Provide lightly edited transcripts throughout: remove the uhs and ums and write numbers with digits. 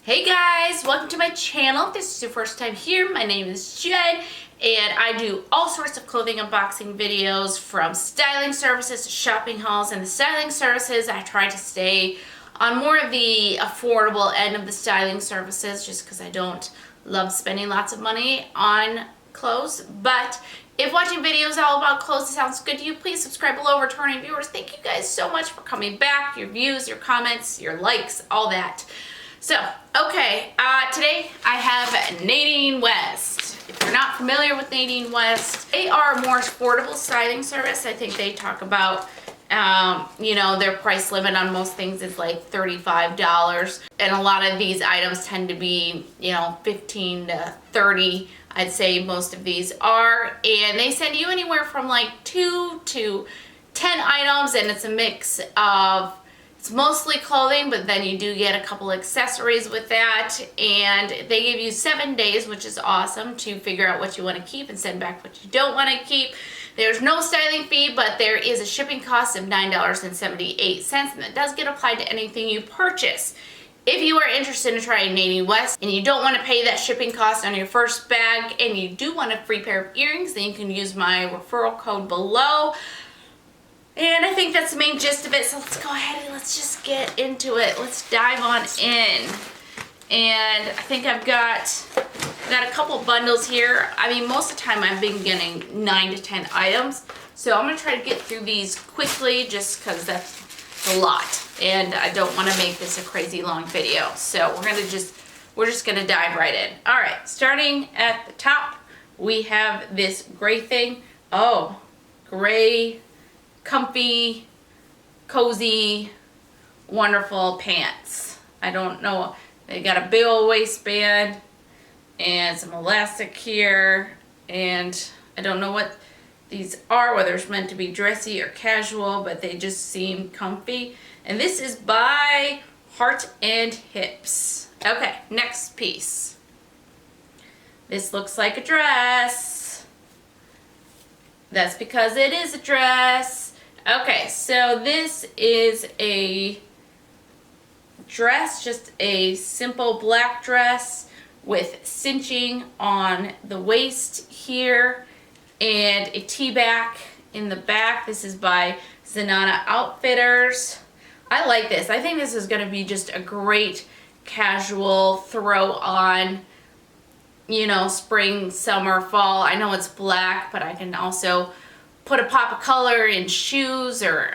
Hey guys, welcome to my channel. If this is your first time here, my name is Jen and I do all sorts of clothing unboxing videos, from styling services to shopping hauls. And the styling services, I try to stay on more of the affordable end of the styling services just because I don't love spending lots of money on clothes. But if watching videos all about clothes sounds good to you, please subscribe below. Returning viewers, thank you guys so much for coming back. Your views, your comments, your likes, all that. So, okay, today I have Nadine West. If you're not familiar with Nadine West, they are a more affordable styling service. I think they talk about, you know, their price limit on most things is like $35. And a lot of these items tend to be, you know, $15 to $30. I'd say most of these are. And they send you anywhere from like 2 to 10 items, and it's a mix of, it's mostly clothing, but then you do get a couple accessories with that. And they give you 7 days, which is awesome, to figure out what you want to keep and send back what you don't want to keep. There's no styling fee, but there is a shipping cost of $9.78, and that does get applied to anything you purchase. If you are interested in trying Nadine West and you don't want to pay that shipping cost on your first bag and you do want a free pair of earrings, then you can use my referral code below. And I think that's the main gist of it, so let's go ahead and let's just get into it. Let's dive on in. And I think I've got a couple bundles here. I mean, most of the time I've been getting 9 to 10 items. So I'm going to try to get through these quickly just because that's a lot. And I don't want to make this a crazy long video. So we're just going to dive right in. All right, starting at the top, we have this gray thing. Oh, gray, comfy, cozy, wonderful pants. I don't know. They got a big old waistband and some elastic here, and I don't know what these are, whether it's meant to be dressy or casual, but they just seem comfy. And this is by Heart and Hips. Okay, next piece. This looks like a dress. That's because it is a dress. Okay, so this is a dress, just a simple black dress with cinching on the waist here and a T-back in the back. This is by Zenana Outfitters. I like this. I think this is going to be just a great casual throw on, you know, spring, summer, fall. I know it's black, but I can also put a pop of color in shoes or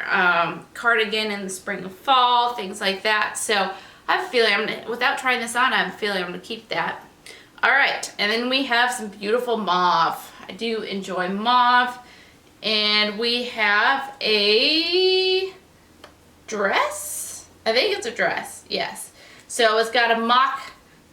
cardigan in the spring and fall, things like that. So I have a feeling, without trying this on, I have a feeling I'm going to keep that. All right, and then we have some beautiful mauve. I do enjoy mauve. And we have a dress. I think it's a dress, yes. So it's got a mock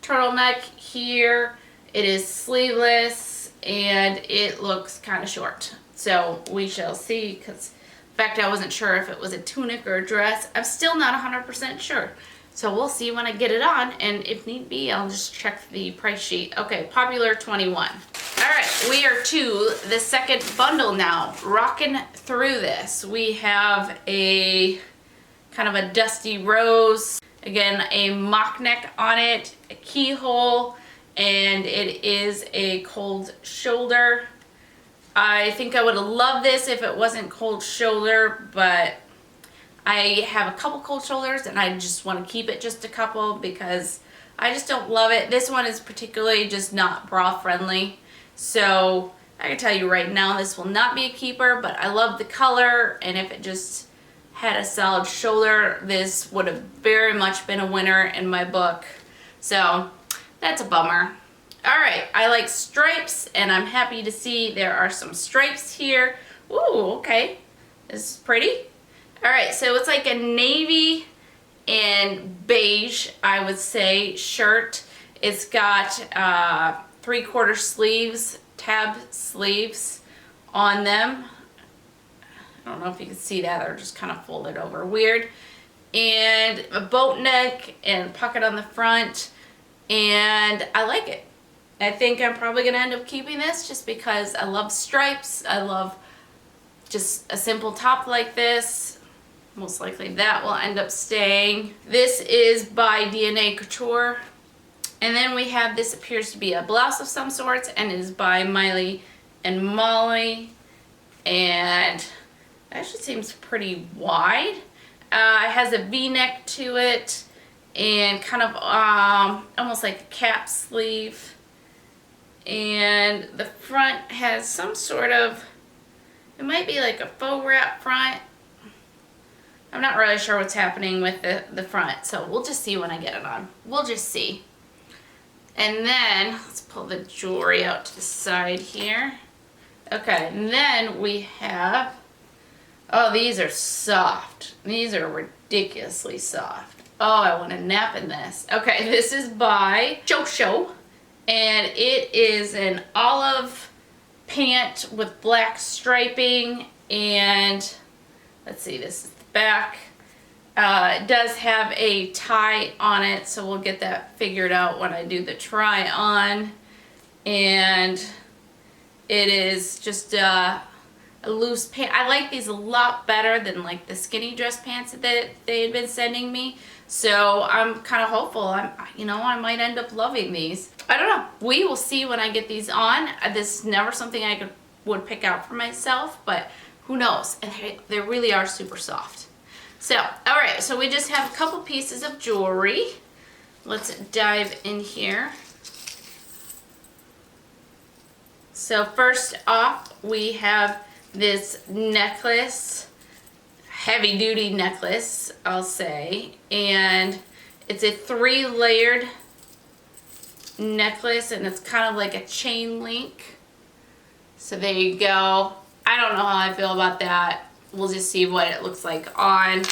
turtleneck here. It is sleeveless and it looks kind of short. So we shall see, because in fact I wasn't sure if it was a tunic or a dress. I'm still not 100% sure. So we'll see when I get it on, and if need be, I'll just check the price sheet. Okay, Popular 21. All right, we are to the second bundle now. Rocking through this. We have a kind of a dusty rose. Again, a mock neck on it, a keyhole, and it is a cold shoulder. I think I would have loved this if it wasn't cold shoulder, but I have a couple cold shoulders and I just want to keep it just a couple because I just don't love it. This one is particularly just not bra friendly. So I can tell you right now, this will not be a keeper, but I love the color, and if it just had a solid shoulder, this would have very much been a winner in my book. So that's a bummer. All right, I like stripes, and I'm happy to see there are some stripes here. Ooh, okay, this is pretty. All right, so it's like a navy and beige, I would say, shirt. It's got 3/4 sleeves, tab sleeves on them. I don't know if you can see that, they're just kind of folded over weird. And a boat neck and pocket on the front, and I like it. I think I'm probably going to end up keeping this just because I love stripes. I love just a simple top like this. Most likely that will end up staying. This is by DNA Couture. And then we have, this appears to be a blouse of some sorts, and it is by Miley and Molly. And it actually seems pretty wide. It has a V-neck to it, and kind of almost like a cap sleeve. And the front has some sort of, it might be like a faux wrap front. I'm not really sure what's happening with the front, so we'll just see when I get it on. We'll just see. And then, let's pull the jewelry out to the side here. Okay, and then we have, oh, these are soft. These are ridiculously soft. Oh, I want to nap in this. Okay, this is by Joggers, and it is an olive pant with black striping, and let's see, this is the back. It does have a tie on it, so we'll get that figured out when I do the try on. And it is just a loose pant. I like these a lot better than like the skinny dress pants that they had been sending me. So I'm kind of hopeful. I might end up loving these. I don't know. We will see when I get these on. This is never something I would pick out for myself, but who knows? And they really are super soft. So, all right, so we just have a couple pieces of jewelry. Let's dive in here. So first off, we have this necklace, heavy duty necklace, I'll say. And it's a 3-layered necklace, and it's kind of like a chain link. So there you go. I don't know how I feel about that. We'll just see what it looks like on.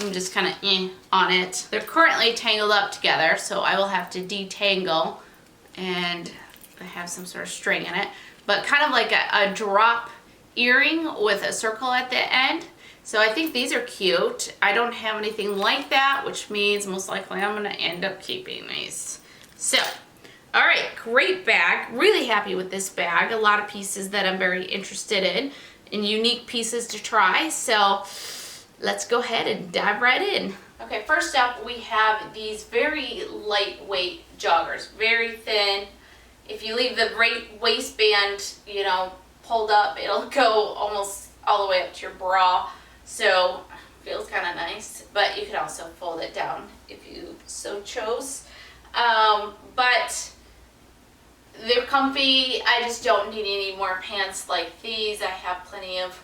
I'm just kind of on it. They're currently tangled up together, so I will have to detangle, and I have some sort of string in it. But kind of like a drop earring with a circle at the end. So I think these are cute. I don't have anything like that, which means most likely I'm going to end up keeping these. So, all right, great bag. Really happy with this bag. A lot of pieces that I'm very interested in, and unique pieces to try. So let's go ahead and dive right in. Okay, first up we have these very lightweight joggers, very thin. If you leave the waistband, pulled up, it'll go almost all the way up to your bra. So feels kind of nice, but you could also fold it down if you so chose. But they're comfy. I just don't need any more pants like these. I have plenty of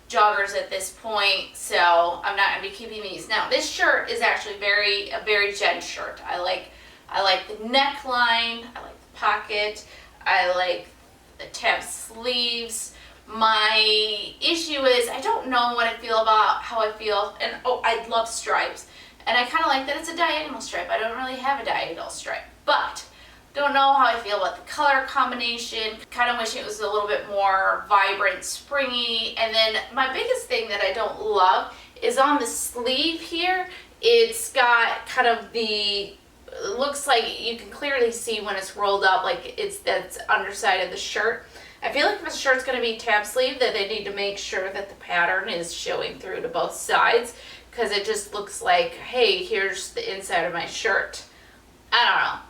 joggers at this point, so I'm not going to be keeping these. Now, this shirt is actually a very Jen shirt. I like the neckline, I like the pocket, I like the tab sleeves. My issue is I don't know what I feel about how I feel, and I love stripes, and I kind of like that it's a diagonal stripe. I don't really have a diagonal stripe, but don't know how I feel about the color combination. Kind of wish it was a little bit more vibrant, springy. And then my biggest thing that I don't love is on the sleeve here. It's got kind of it looks like you can clearly see when it's rolled up, like that's underside of the shirt. I feel like if a shirt's going to be tab sleeve, that they need to make sure that the pattern is showing through to both sides, because it just looks like, hey, here's the inside of my shirt. I don't know.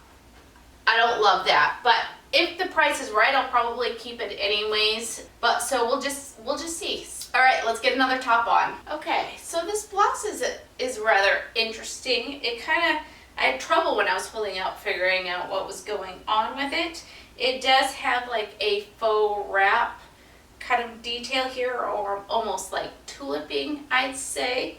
I don't love that, but if the price is right, I'll probably keep it anyways. But so we'll just see. All right, let's get another top on. Okay, so this blouse is rather interesting. I had trouble when I was pulling out, figuring out what was going on with it. It does have like a faux wrap kind of detail here, or almost like tuliping, I'd say.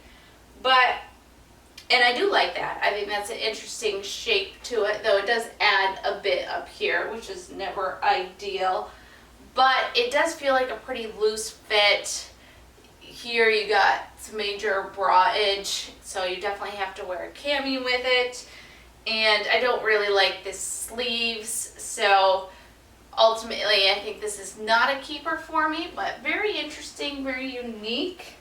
And I do like that. I think that's an interesting shape to it, though it does add a bit up here, which is never ideal. But it does feel like a pretty loose fit. Here you got some major bra edge, so you definitely have to wear a cami with it. And I don't really like the sleeves, so ultimately I think this is not a keeper for me, but very interesting, very unique.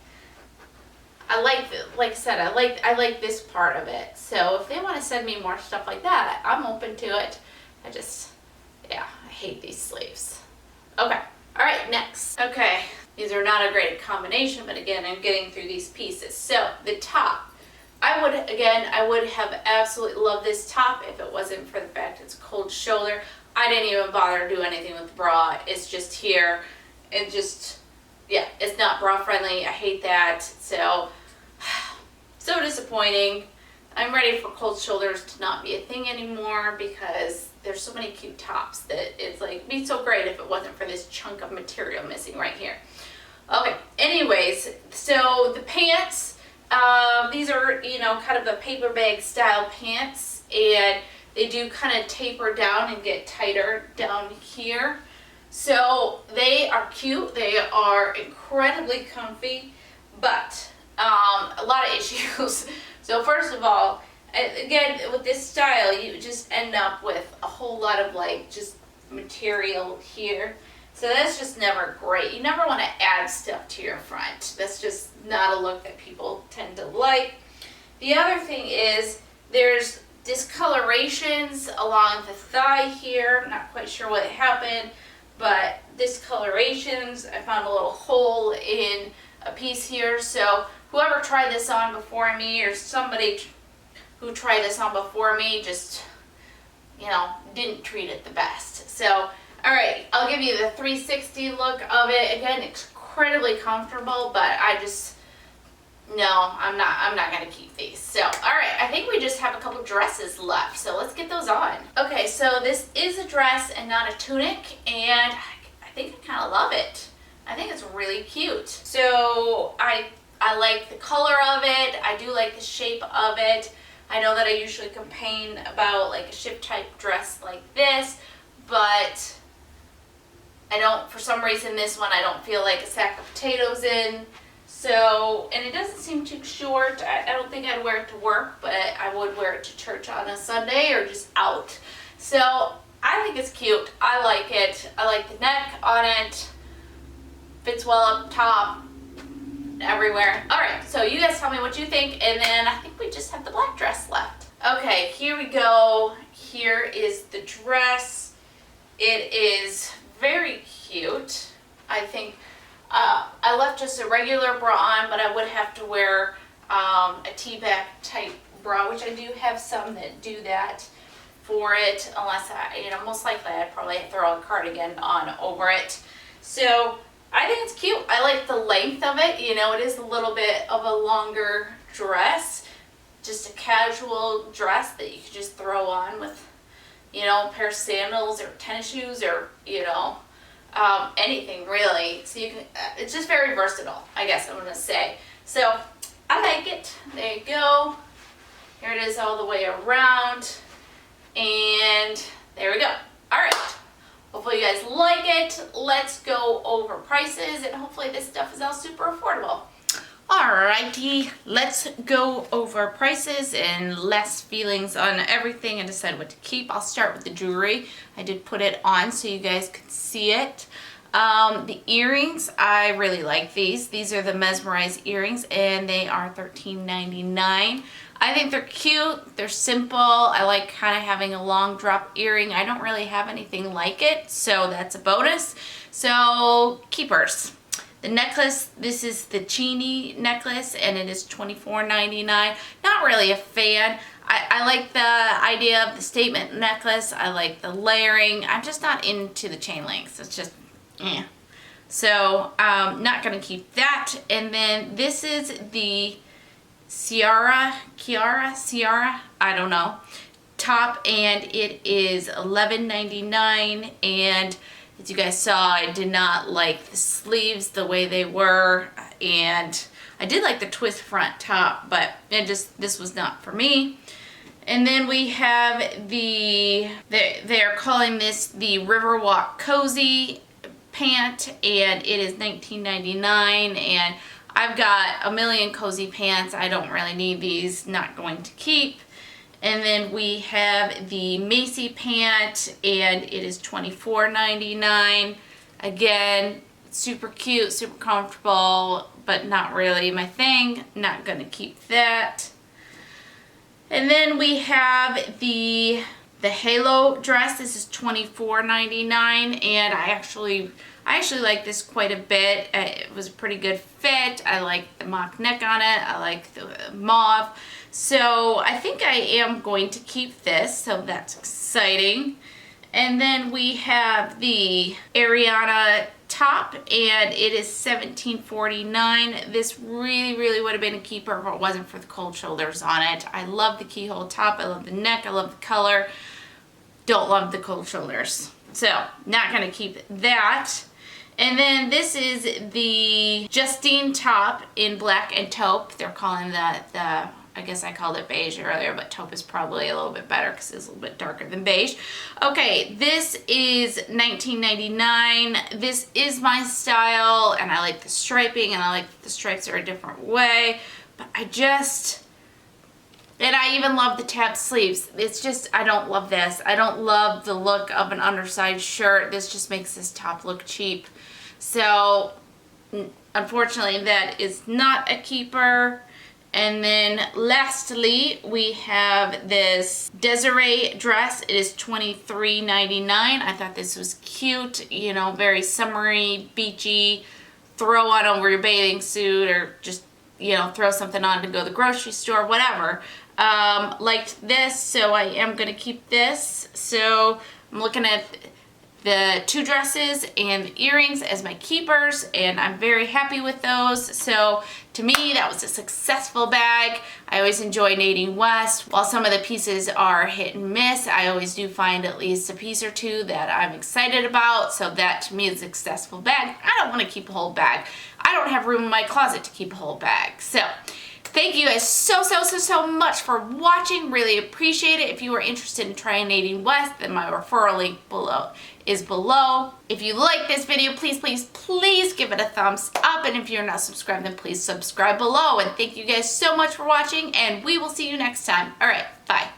like I said, I like this part of it. So if they want to send me more stuff like that, I'm open to it. I hate these sleeves. Okay, all right, next. Okay, these are not a great combination, but again, I'm getting through these pieces. So the top, I would have absolutely loved this top if it wasn't for the fact it's cold shoulder. I didn't even bother to do anything with the bra. It's just here. And just, yeah, it's not bra friendly. I hate that. So disappointing. I'm ready for cold shoulders to not be a thing anymore because there's so many cute tops that it's like, it'd be so great if it wasn't for this chunk of material missing right here. Okay, anyways, so the pants, these are, you know, kind of the paper bag style pants, and they do kind of taper down and get tighter down here. So they are cute, they are incredibly comfy, but a lot of issues. So first of all, again, with this style, you just end up with a whole lot of like just material here. So that's just never great. You never want to add stuff to your front. That's just not a look that people tend to like. The other thing is there's discolorations along the thigh here. I'm not quite sure what happened, but discolorations. I found a little hole in a piece here. So whoever tried this on before me, or somebody who tried this on before me, just, you know, didn't treat it the best. So, all right, I'll give you the 360 look of it. Again, incredibly comfortable, but I just, no, I'm not gonna keep these. So, all right, I think we just have a couple dresses left, so let's get those on. Okay, so this is a dress and not a tunic, and I think I kind of love it. I think it's really cute. So I like the color of it. I do like the shape of it. I know that I usually complain about like a ship type dress like this, but I don't, for some reason this one I don't feel like a sack of potatoes in. So, and it doesn't seem too short. I don't think I'd wear it to work, but I would wear it to church on a Sunday or just out. So I think it's cute. I like it. I like the neck on it. Fits well up top, everywhere. All right, so you guys tell me what you think, and then I think we just have the black dress left. Okay, here we go. Here is the dress. It is very cute. I think I left just a regular bra on, but I would have to wear a T-back type bra, which I do have some that do that for it, unless I, you know, most likely I'd probably throw a cardigan on over it. So I think it's cute. I like the length of it. You know, it is a little bit of a longer dress, just a casual dress that you could just throw on with, you know, a pair of sandals or tennis shoes or, you know, anything really. So you can, it's just very versatile, I guess I'm gonna say. So I like it. There you go. Here it is all the way around, and there we go. All right. Hopefully you guys like it. Let's go over prices, and hopefully this stuff is all super affordable. Alrighty, let's go over prices and less feelings on everything and decide what to keep. I'll start with the jewelry. I did put it on so you guys could see it. The earrings, I really like these. These are the mesmerized earrings, and they are $13.99. I think they're cute, they're simple. I like kind of having a long drop earring. I don't really have anything like it, so that's a bonus. So, keepers. The necklace, this is the Chini necklace, and it is $24.99. Not really a fan. I like the idea of the statement necklace. I like the layering. I'm just not into the chain links. It's just, eh. So, not going to keep that. And then this is the Ciara, I don't know, top, and it is $11.99. And as you guys saw, I did not like the sleeves the way they were, and I did like the twist front top, but this was not for me. And then we have they're calling this the Riverwalk Cozy pant, and it is $19.99, and I've got a million cozy pants. I don't really need these, not going to keep. And then we have the Macy pant, and it is $24.99. Again, super cute, super comfortable, but not really my thing. Not gonna keep that. And then we have the Halo dress. This is $24.99, and I actually like this quite a bit. It was a pretty good fit. I like the mock neck on it. I like the mauve. So I think I am going to keep this, so that's exciting. And then we have the Areata top, and it is $17.49. This really would have been a keeper if it wasn't for the cold shoulders on it. I love the keyhole top, I love the neck, I love the color. Don't love the cold shoulders. So not gonna keep that. And then this is the Justine top in black and taupe. They're calling the I guess I called it beige earlier, but taupe is probably a little bit better because it's a little bit darker than beige. Okay, this is $19.99. This is my style, and I like the striping, and I like that the stripes are a different way, but I even love the tab sleeves. It's just, I don't love this. I don't love the look of an undersized shirt. This just makes this top look cheap. So, unfortunately, that is not a keeper. And then lastly, we have this Desiree dress. It is $23.99. I thought this was cute, you know, very summery, beachy. Throw on over your bathing suit, or just, you know, throw something on to go to the grocery store, whatever. Liked this, so I am going to keep this. So I'm looking at the two dresses and the earrings as my keepers, and I'm very happy with those. So to me, that was a successful bag. I always enjoy Nadine West. While some of the pieces are hit and miss, I always do find at least a piece or two that I'm excited about. So that to me is a successful bag. I don't want to keep a whole bag. I don't have room in my closet to keep a whole bag. So thank you guys so much for watching. Really appreciate it. If you are interested in trying Nadine West, then my referral link is below. If you like this video, please give it a thumbs up. And if you're not subscribed, then please subscribe below. And thank you guys so much for watching, and we will see you next time. All right, bye.